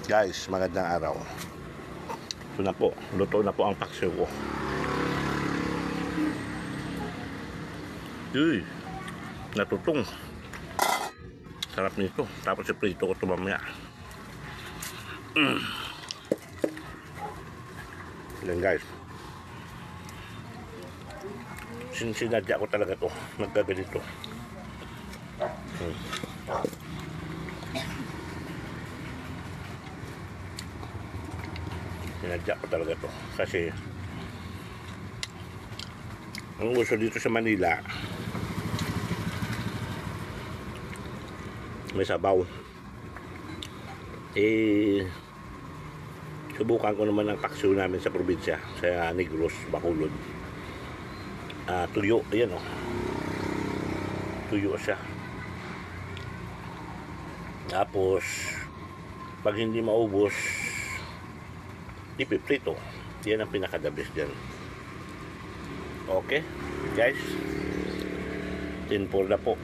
Guys, magandang araw. Ito na po, luto na po ang paksiw ko. Uy, natutong. Sarap nito. Tapos iprito ko ito mamaya. Yan guys. Sinadya ko talaga to. Nagkaganito. Sinadya ko talaga to. Kasi ang gusto dito sa Manila, may sabaw. Subukan ko naman ang paksiw namin sa probinsya, sa Negros, Bacolod. Tuyo, ayan o. Tuyo siya. Tapos, pag hindi maubos, ipiprito. Yan ang pinaka-the best dyan. Okay, guys. 10 for na po.